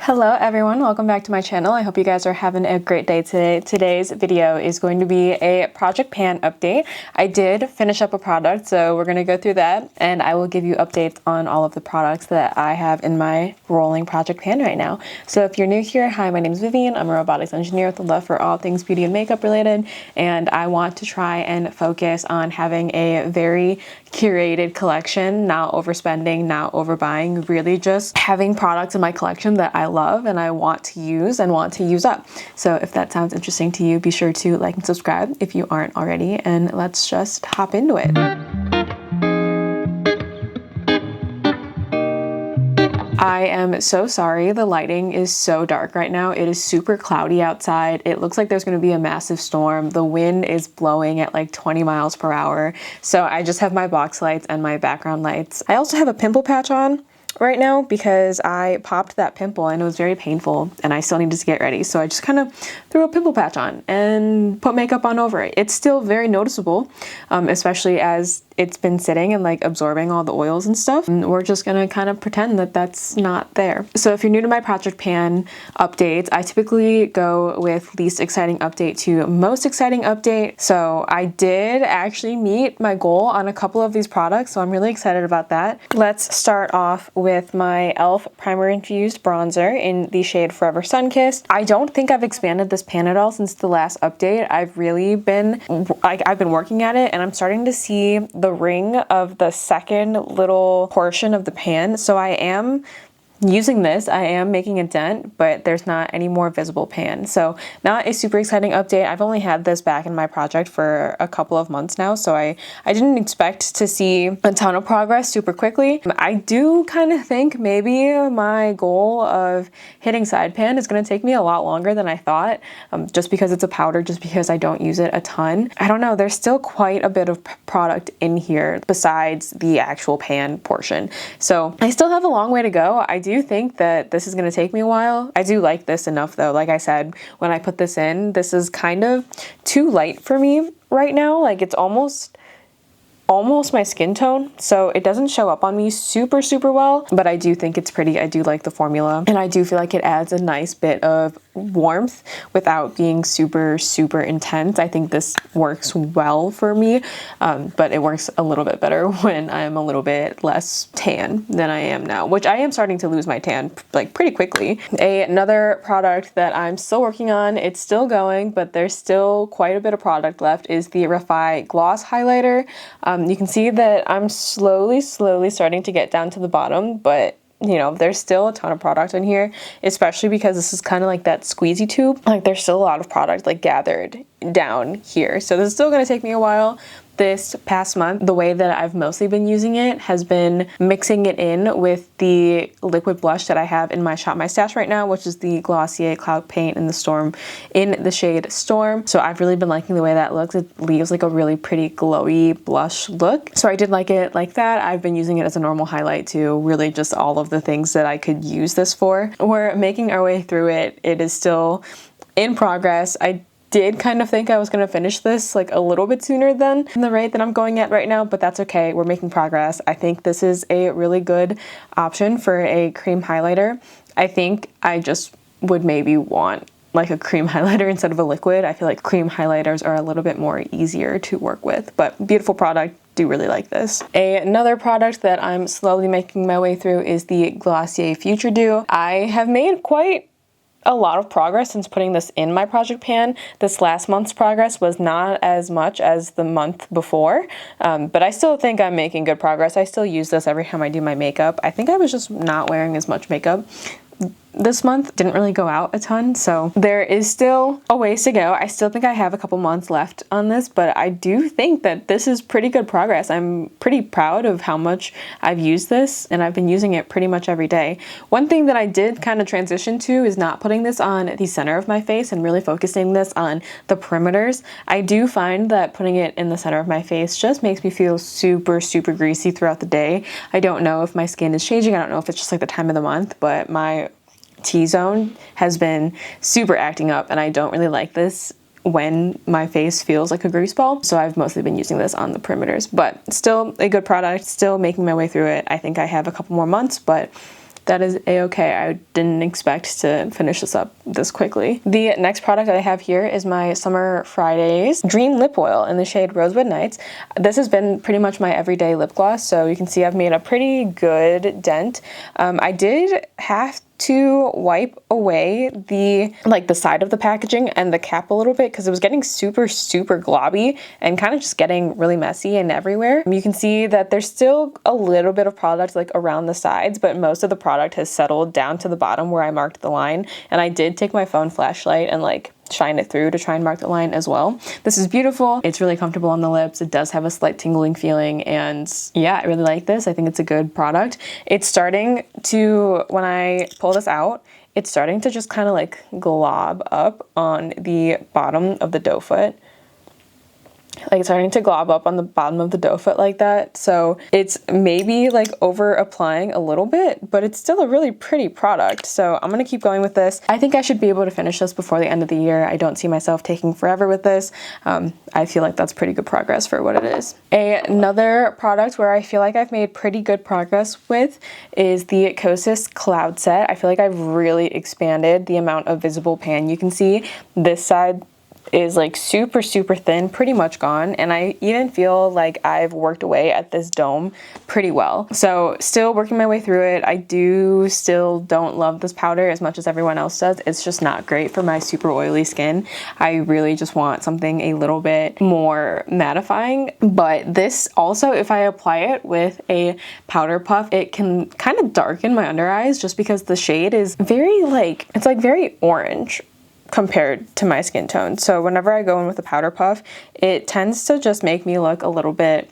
Hello everyone, welcome back to my channel. I hope you guys are having a great day today. Today's video is going to be a project pan update. I did finish up a product, so we're going to go through that and I will give you updates on all of the products that I have in my rolling project pan right now. So if you're new here, hi, my name is Vivian. I'm a robotics engineer with a love for all things beauty and makeup related, and I want to try and focus on having a very curated collection, not overspending, not overbuying, really just having products in my collection that I love and I want to use up. So if that sounds interesting to you, be sure to like and subscribe if you aren't already, and let's just hop into it. I am so sorry, the lighting is so dark right now. It is super cloudy outside. It looks like there's going to be a massive storm. The wind is blowing at like 20 miles per hour. So I just have my box lights and my background lights. I also have a pimple patch on right now because I popped that pimple and it was very painful and I still needed to get ready. So I just kind of threw a pimple patch on and put makeup on over it. It's still very noticeable, especially as it's been sitting and like absorbing all the oils and stuff. And we're just gonna kind of pretend that that's not there. So if you're new to my project pan updates, I typically go with least exciting update to most exciting update. So I did actually meet my goal on a couple of these products, so I'm really excited about that. Let's start off with my e.l.f. primer infused bronzer in the shade Forever Sunkissed. I don't think I've expanded this pan at all since the last update. I've really been working at it and I'm starting to see the ring of the second little portion of the pan. So I am using this, I am making a dent, but there's not any more visible pan. So not a super exciting update. I've only had this back in my project for a couple of months now, so I didn't expect to see a ton of progress super quickly. I do kind of think maybe my goal of hitting side pan is going to take me a lot longer than I thought, just because it's a powder, just because I don't use it a ton. I don't know, there's still quite a bit of product in here besides the actual pan portion. So I still have a long way to go. I do think that this is going to take me a while. I do like this enough though. Like I said, when I put this in, this is kind of too light for me right now. Like it's almost my skin tone, so it doesn't show up on me super well, but I do think it's pretty. I do like the formula and I do feel like it adds a nice bit of warmth without being super intense. I think this works well for me, but it works a little bit better when I'm a little bit less tan than I am now, which I am starting to lose my tan like pretty quickly. Another product that I'm still working on, it's still going, but there's still quite a bit of product left, is the Refi Gloss Highlighter. You can see that I'm slowly starting to get down to the bottom, but you know, there's still a ton of product in here, especially because this is kind of like that squeezy tube. Like there's still a lot of product like gathered down here. So this is still going to take me a while. This past month, the way that I've mostly been using it has been mixing it in with the liquid blush that I have in my Shop My Stash right now, which is the Glossier Cloud Paint in the shade Storm. So I've really been liking the way that looks. It leaves like a really pretty glowy blush look. So I did like it like that. I've been using it as a normal highlight too, really just all of the things that I could use this for. We're making our way through it. It is still in progress. I did kind of think I was going to finish this like a little bit sooner than the rate that I'm going at right now, but that's okay. We're making progress. I think this is a really good option for a cream highlighter. I think I just would maybe want like a cream highlighter instead of a liquid. I feel like cream highlighters are a little bit more easier to work with, but beautiful product. Do really like this. Another product that I'm slowly making my way through is the Glossier Future Dew. I have made quite a lot of progress since putting this in my project pan. This last month's progress was not as much as the month before, but I still think I'm making good progress. I still use this every time I do my makeup. I think I was just not wearing as much makeup this month, didn't really go out a ton, so there is still a ways to go. I still think I have a couple months left on this, but I do think that this is pretty good progress. I'm pretty proud of how much I've used this, and I've been using it pretty much every day. One thing that I did kind of transition to is not putting this on the center of my face and really focusing this on the perimeters. I do find that putting it in the center of my face just makes me feel super greasy throughout the day. I don't know if my skin is changing. I don't know if it's just like the time of the month, but my T-zone has been super acting up and I don't really like this when my face feels like a grease ball. So I've mostly been using this on the perimeters, but still a good product, still making my way through it. I think I have a couple more months, but that is a-okay. I didn't expect to finish this up this quickly. The next product that I have here is my Summer Fridays Dream Lip Oil in the shade Rosewood Nights. This has been pretty much my everyday lip gloss, so you can see I've made a pretty good dent. I did have to wipe away the side of the packaging and the cap a little bit because it was getting super globby and kind of just getting really messy and everywhere. You can see that there's still a little bit of product like around the sides, but most of the product has settled down to the bottom where I marked the line, and I did take my phone flashlight and like shine it through to try and mark the line as well. This is beautiful. It's really comfortable on the lips. It does have a slight tingling feeling, and yeah, I really like this. I think it's a good product. It's starting to, when I pull this out, it's starting to just kind of like glob up on the bottom of the doe foot. Like it's starting to glob up on the bottom of the doe foot like that. So it's maybe like over applying a little bit, but it's still a really pretty product. So I'm gonna keep going with this. I think I should be able to finish this before the end of the year. I don't see myself taking forever with this. I feel like that's pretty good progress for what it is. Another product where I feel like I've made pretty good progress with is the Kosis Cloud set. I feel like I've really expanded the amount of visible pan. You can see this side is like super thin, pretty much gone, and I even feel like I've worked away at this dome pretty well. So still working my way through it. I still don't love this powder as much as everyone else does. It's just not great for my super oily skin. I really just want something a little bit more mattifying, but this also, if I apply it with a powder puff, it can kind of darken my under eyes just because the shade is very like, it's like very orange compared to my skin tone. So whenever I go in with a powder puff, it tends to just make me look a little bit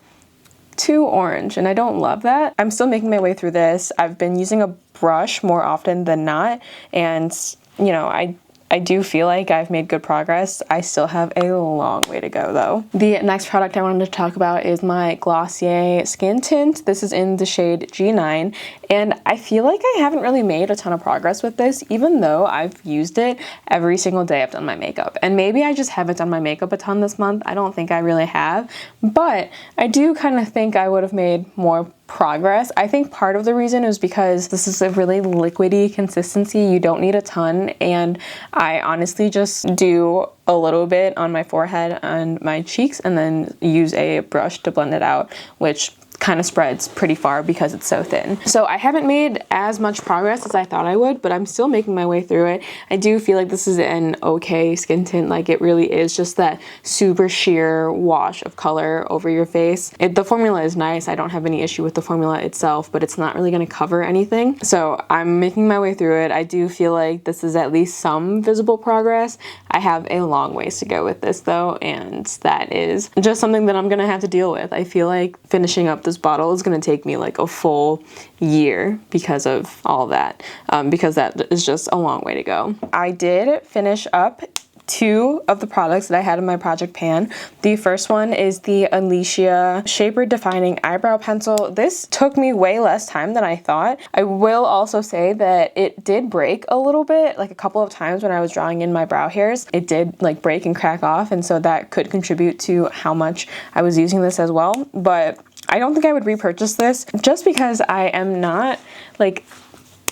too orange, and I don't love that. I'm still making my way through this. I've been using a brush more often than not, and you know, I do feel like I've made good progress. I still have a long way to go though. The next product I wanted to talk about is my Glossier skin tint. This is in the shade G9, and I feel like I haven't really made a ton of progress with this, even though I've used it every single day I've done my makeup. And maybe I just haven't done my makeup a ton this month. I don't think I really have, but I do kind of think I would have made more progress. I think part of the reason is because this is a really liquidy consistency. You don't need a ton, and I honestly just do a little bit on my forehead and my cheeks and then use a brush to blend it out, which kind of spreads pretty far because it's so thin. So I haven't made as much progress as I thought I would, but I'm still making my way through it. I do feel like this is an okay skin tint. Like it really is just that super sheer wash of color over your face. The formula is nice. I don't have any issue with the formula itself, but it's not really going to cover anything. So I'm making my way through it. I do feel like this is at least some visible progress. I have a long ways to go with this though, and that is just something that I'm going to have to deal with. I feel like finishing up this bottle is going to take me like a full year because of all that, because that is just a long way to go. I did finish up 2 of the products that I had in my project pan. The first one is the Alicia Shaper Defining Eyebrow Pencil. This took me way less time than I thought. I will also say that it did break a little bit, like a couple of times when I was drawing in my brow hairs. It did like break and crack off, and so that could contribute to how much I was using this as well. But I don't think I would repurchase this just because I am not like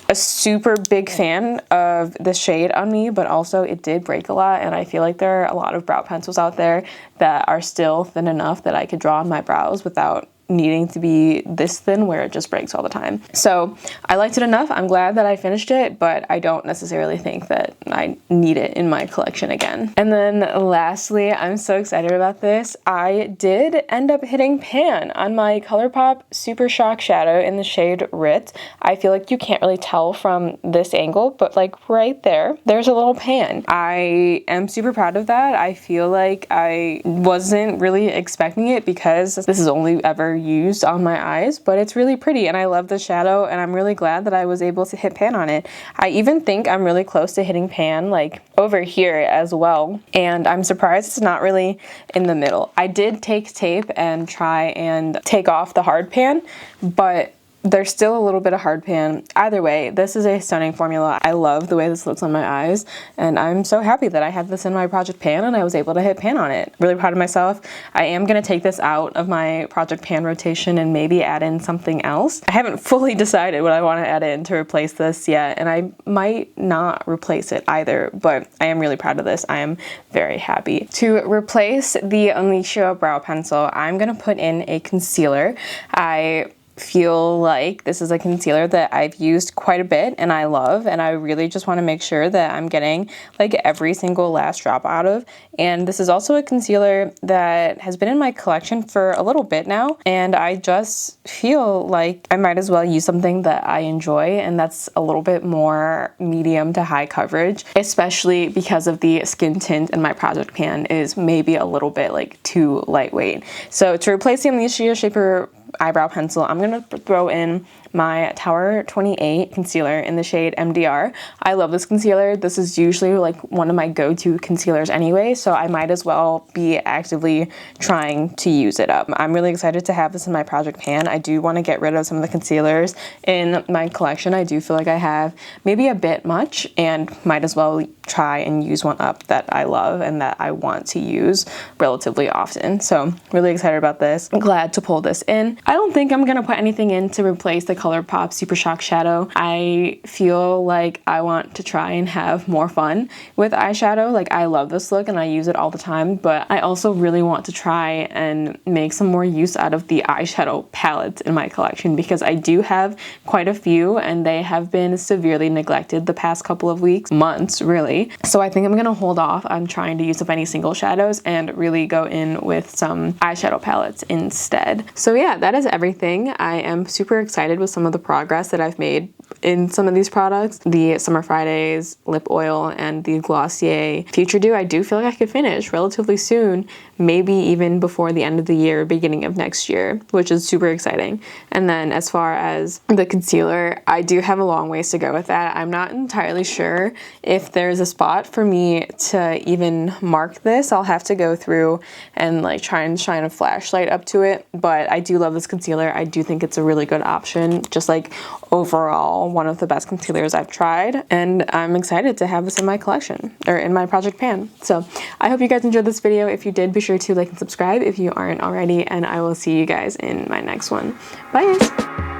a super big fan of the shade on me, but also it did break a lot, and I feel like there are a lot of brow pencils out there that are still thin enough that I could draw on my brows without needing to be this thin where it just breaks all the time. So I liked it enough. I'm glad that I finished it, but I don't necessarily think that I need it in my collection again. And then lastly, I'm so excited about this. I did end up hitting pan on my ColourPop Super Shock Shadow in the shade Rit. I feel like you can't really tell from this angle, but like right there, there's a little pan. I am super proud of that. I feel like I wasn't really expecting it because this is only ever used on my eyes, but it's really pretty and I love the shadow, and I'm really glad that I was able to hit pan on it. I even think I'm really close to hitting pan like over here as well, and I'm surprised it's not really in the middle. I did take tape and try and take off the hard pan, but there's still a little bit of hard pan. Either way, this is a stunning formula. I love the way this looks on my eyes, and I'm so happy that I had this in my project pan and I was able to hit pan on it. Really proud of myself. I am gonna take this out of my project pan rotation and maybe add in something else. I haven't fully decided what I want to add in to replace this yet, and I might not replace it either, but I am really proud of this. I am very happy. To replace the Alicia brow pencil, I'm gonna put in a concealer. I feel like this is a concealer that I've used quite a bit and I love, and I really just want to make sure that I'm getting like every single last drop out of. And this is also a concealer that has been in my collection for a little bit now, and I just feel like I might as well use something that I enjoy, and that's a little bit more medium to high coverage, especially because of the skin tint in my project pan is maybe a little bit like too lightweight. So to replace the Alicia Shaper eyebrow pencil, I'm gonna throw in my Tower 28 concealer in the shade MDR. I love this concealer. This is usually like one of my go-to concealers anyway, so I might as well be actively trying to use it up. I'm really excited to have this in my project pan. I do want to get rid of some of the concealers in my collection. I do feel like I have maybe a bit much and might as well try and use one up that I love and that I want to use relatively often. So really excited about this. I'm glad to pull this in. I don't think I'm gonna put anything in to replace the ColourPop Super Shock Shadow. I feel like I want to try and have more fun with eyeshadow. Like, I love this look and I use it all the time, but I also really want to try and make some more use out of the eyeshadow palettes in my collection, because I do have quite a few and they have been severely neglected the past couple of weeks, months really. So I think I'm gonna hold off on trying to use up any single shadows and really go in with some eyeshadow palettes instead. So yeah, that is everything. I am super excited with some of the progress that I've made in some of these products. The Summer Fridays lip oil and the Glossier Future Dew, I do feel like I could finish relatively soon, maybe even before the end of the year, beginning of next year, which is super exciting. And then as far as the concealer, I do have a long ways to go with that. I'm not entirely sure if there's a spot for me to even mark this. I'll have to go through and like try and shine a flashlight up to it, but I do love this concealer. I do think it's a really good option, just like overall one of the best concealers I've tried, and I'm excited to have this in my collection or in my project pan. So I hope you guys enjoyed this video. If you did, be sure to like and subscribe if you aren't already, and I will see you guys in my next one. Bye guys.